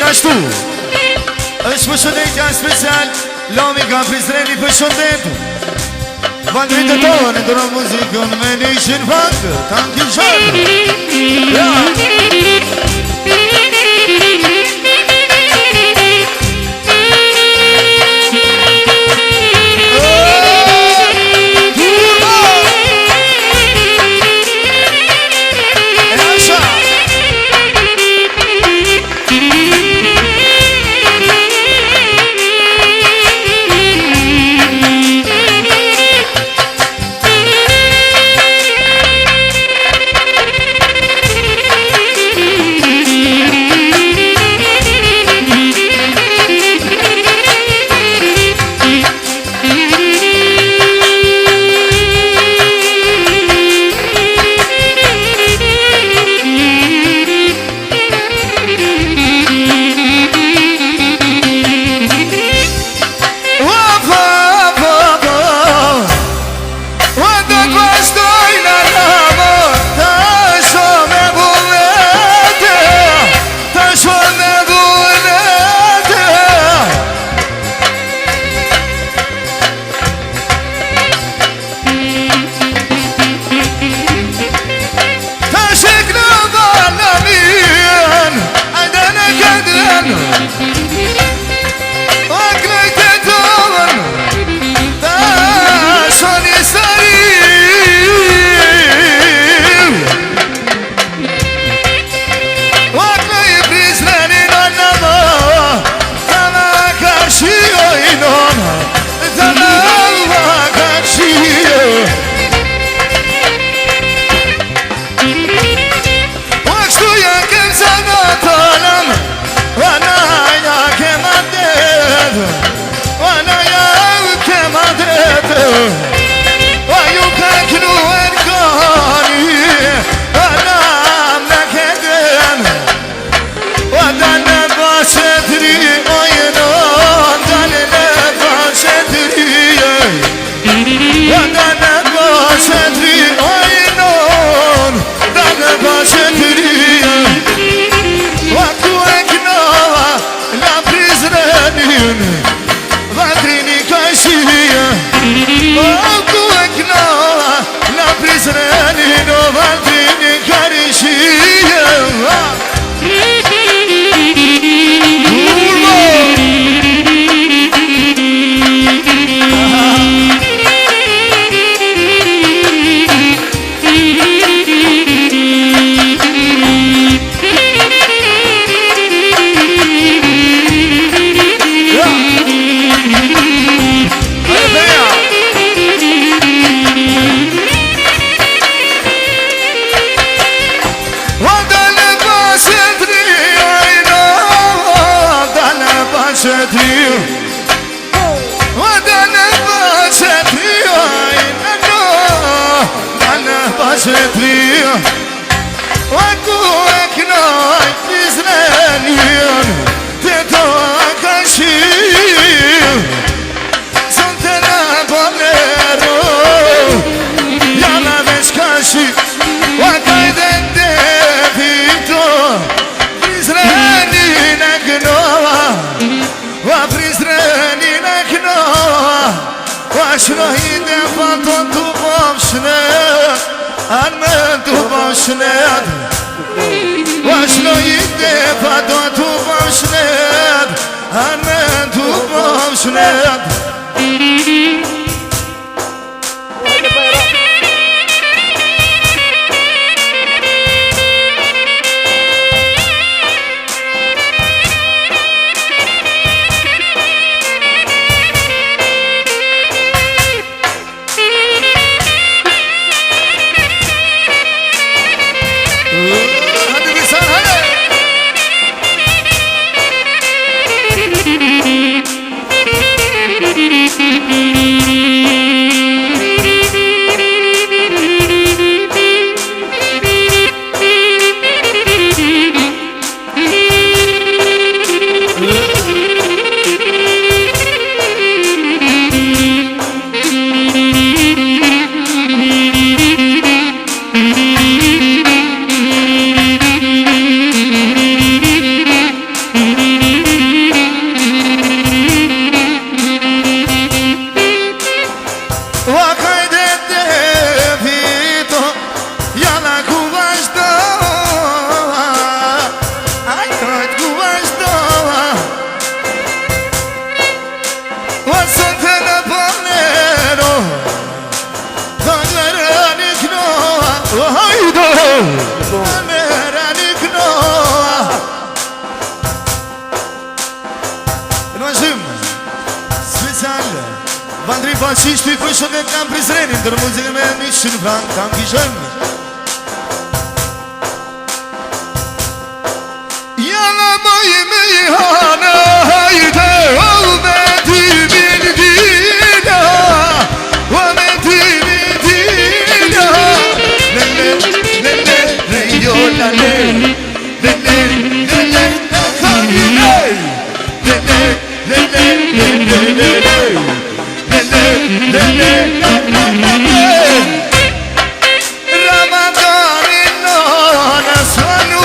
ashtu është përshëndetja special Lomi ka Prizreni përshëndetu Vandrit e tonë e dërë muzikën me një ishin fakë Tanki shakë Ja qysht t'i përshëndet nga Prizrenin Dër muzikën me 100 frank Tam kishëm Jana moj me i hana Hajde o me ti vindina O me ti vindina Le yo la le Ramadanin nona Sanu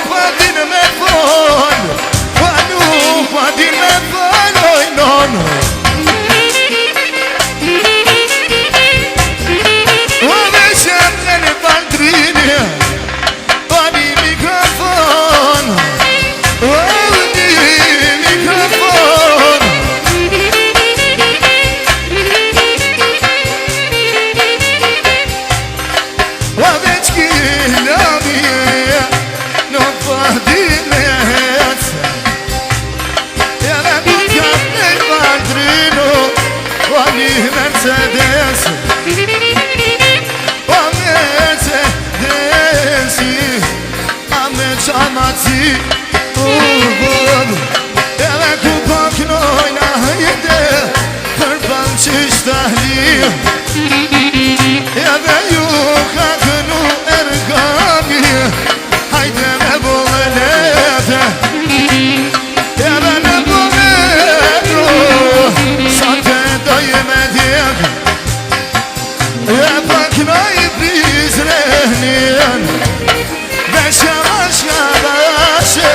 Padin me fol Panu Padin me fol Oj nono Ove shem në Valdrini Pani mikrofon Ove mikrofon Mercedes O Mercedes Ame qamaci Edhe ku paknojna hajde Për pan qishtahli Edhe ju ka kënu ergami Hajde me bolete Edhe me boletro Sa te doj me djek E paknoj Prizrenin Veshe mashka bashe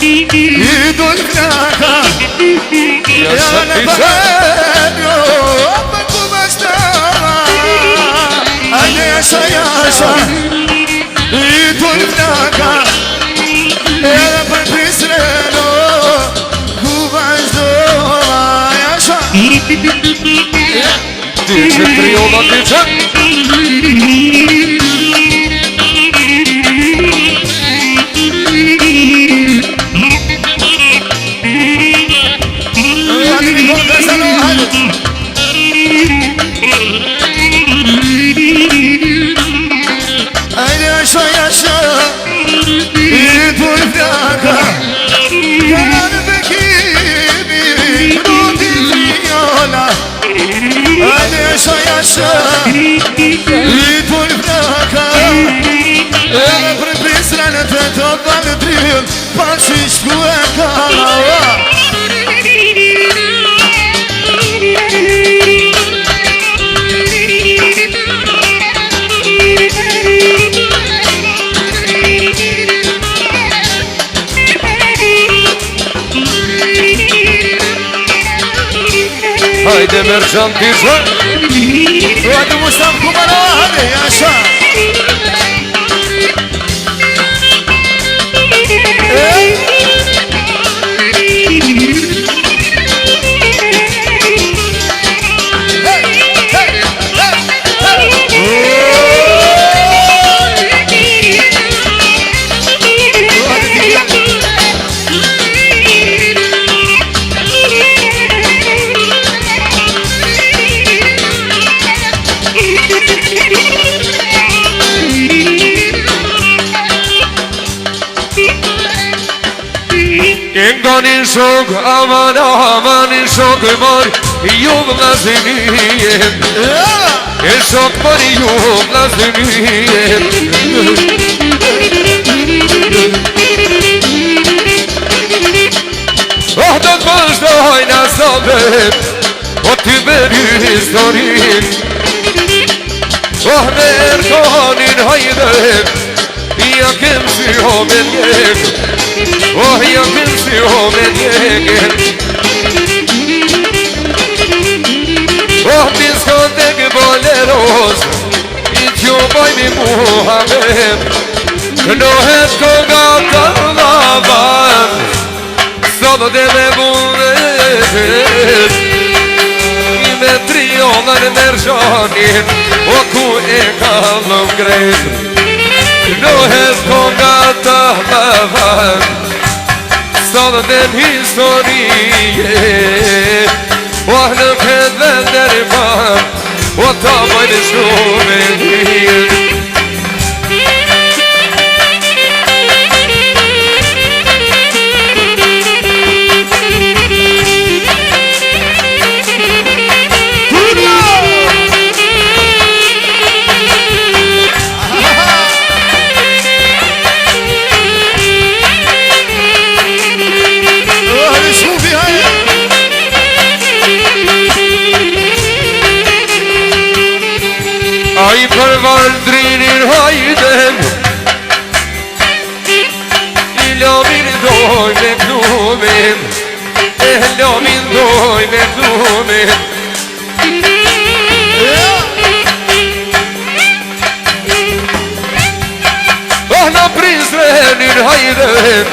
Idul knaka Jana Valerio Opa kuma stava Ajde jasha Idul knaka Jana për Prizreno Ku vazhdova jasha Dice triola dice asha I tull flaka Edhe për pisrën të të banë tryll Pa që shku e ka Hajde merçan tishë Hajde Mustam Kumara, hajde, asha Nganin shok, amanin shok mari Ju vllazënijem E shok mari ju vllazënijem Oh, do të vazhdojnë asabet O ty beri historin Oh, me erkonin hajde Ja kem si homen njek Oh, ja kem si homen njek Oh, diskotek boleros I t'ju bajmi Muhammed Knohet koga të lavan Sot dhe me bundet I me triollën mershanin O ku e kallëm grejt Knohet koga të lavan Sot dhe historie O në këtë vendër pan O ta bajnë shumë e njën A I për valdrinin hajden I lomin doj me plumin E lomin doj me plumin Oh në Prizrenin hajden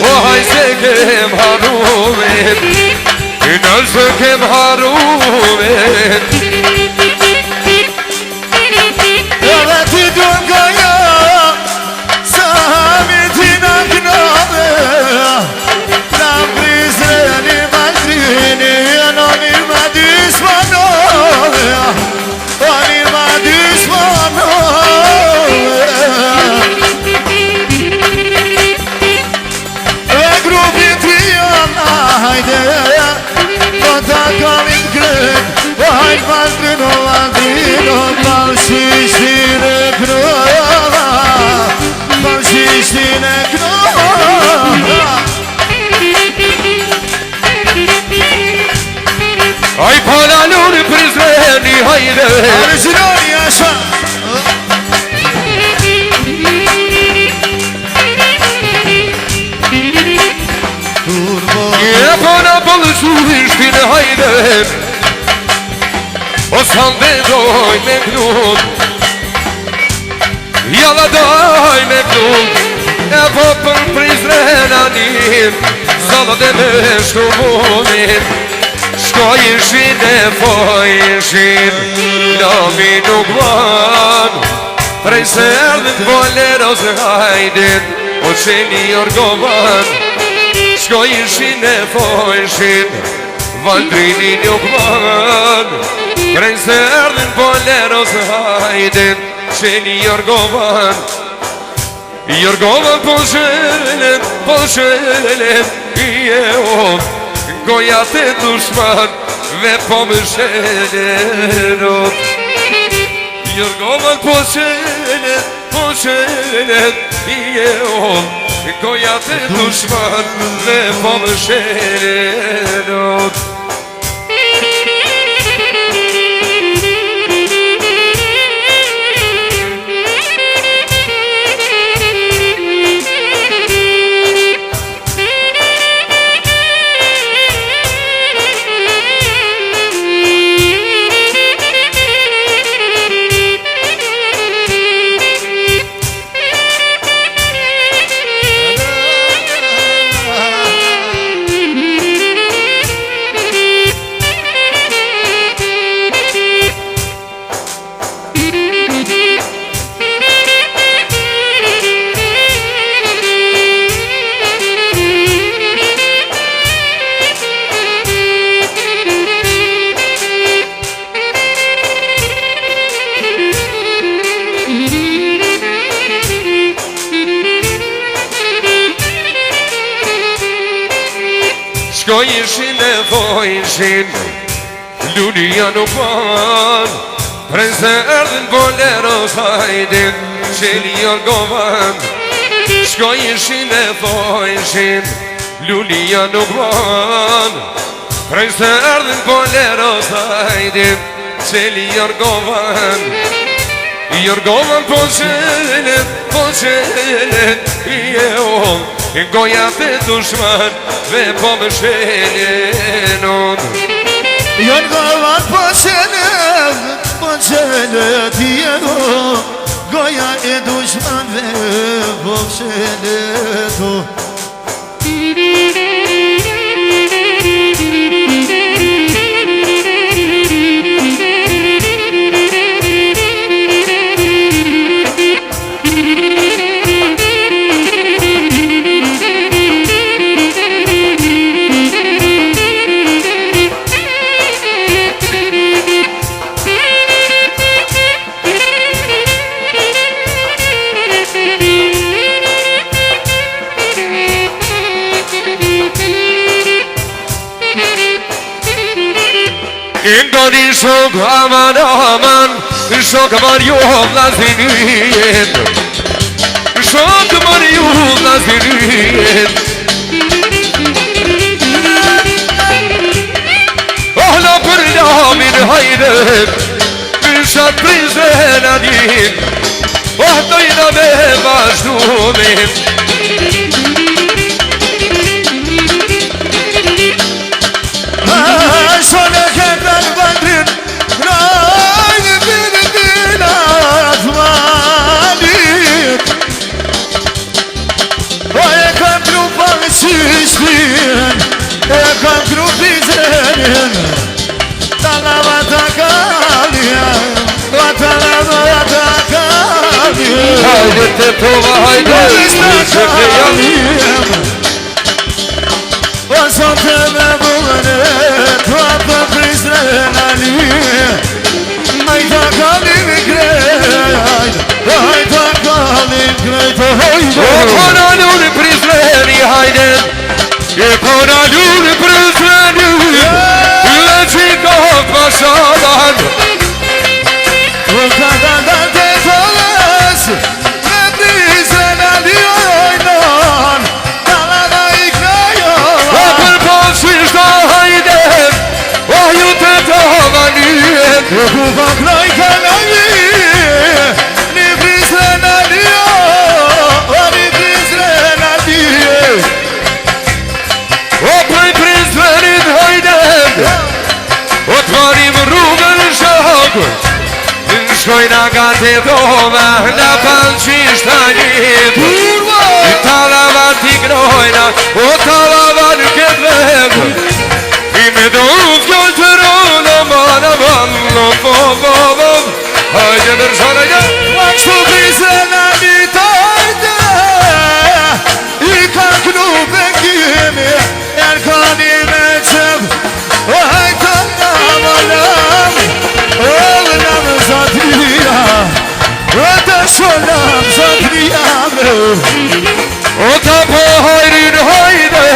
O haj se kem harumin I nëse kem harumin Edhe ti duan ka ja Sa hamiti në knove Në Prizreni Valdrini Në një ma dysmanove O një ma dysmanove E grupin të janë hajde O ta kamin kret O hajt Valdrino Valdrino Balshishtin e knova Balshishtin e knova Aj palalur Prizreni hajde Originali asha E pona pëllëshurishtin hajde O s'hande doj me knut Jalla doj me knut E po për Prizrenanin Zallat e me shtumonin Shkojishin e fojishin Lami nuk van Prej se erdhën boleros hajdin O qeni orgovan Shkojishin e fojishin Valdrini nuk van Prej se erdhën boleros hajdin Qeni orgovan Jorgovan po shëllet I e o Goja të dushman ve po më shelenot Jorgovën po shelet I e on Goja të dushman ve po më shelenot Shko ishin e vojshin Lulia nuk ban Prese erdhin boleros hajdin Qeli Jorgovan Shko ishin e vojshin Lulia nuk ban Prese erdhin boleros hajdin Qeli Jorgovan Jorgovan po qelet I e on Goja të dushman ve po më shelenot Jorgovan po qelet I e on Goja e dushman ve po më shelenot Indoni shok aman Shok aman ju vlazinin Shok aman ju vlazinin Ohla për lamin hajde Pishat prizren adin Ohdojna me vazhdumin Shone kemren bandrin Rajnë dinat malit O e kam grupan qishtin E kam grupizrenin Talava ta kaljan Talava ta kaljan Hajde te prova, hajde Që ke jam O sote me bugne Tua për prizren ali Hajta kalim krejt Hajta kalim krejt O kona luri prizreni hajde E kona luri prizreni Le qiko pashadan O kada da te toles Me prizren ali ojnon Talava I krajon O për posisht da hajde O ju të të vanien E ku pa kraj kanali Ni prizren ali O ni prizren ali O për prizrenit hajde O të varim rrugën shakë Shkojna nga të dhova Në palqisht anit Talava t'i grojna O talava në këtë vëgë I me do fjallë të rona Mana manë Hajde nërshana ja Shtu prizren ali tajde I ka knu bëngimi Erkani me qëp O hajta nga malam O vënam zatria O të sholam zatria me O ta po hajrin hajde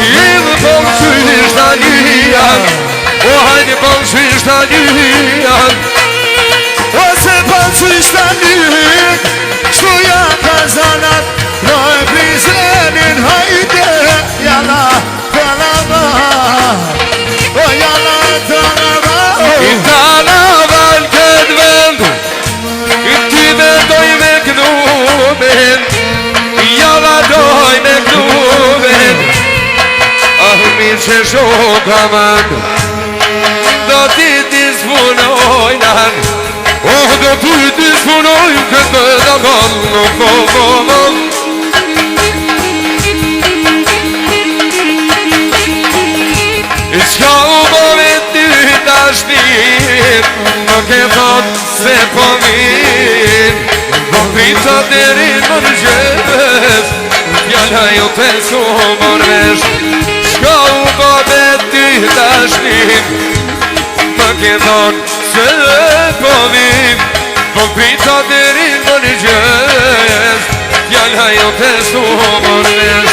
I dhe po më qylisht alia O njën Ose pa qyshta njën Shtuja kazanat Loj Prizrenin hajde Jalla të lava O jalla të lava I Tanaval këtë vend I ty vendoj me knumen Jalla doj me knumen Ah, mi që shokaman Do t'i dispunojnan Oh, do t'i dispunoj këtë daman Nuk po vëmën Qka u bove ty dashnim Nuk e thot se po min Nuk prita deri më nxes Fjalla jo të su mërvesh Qka u bove ty dashnim Nuk e thot se po min Nuk prita deri më nxes Fjalla jo të su mërvesh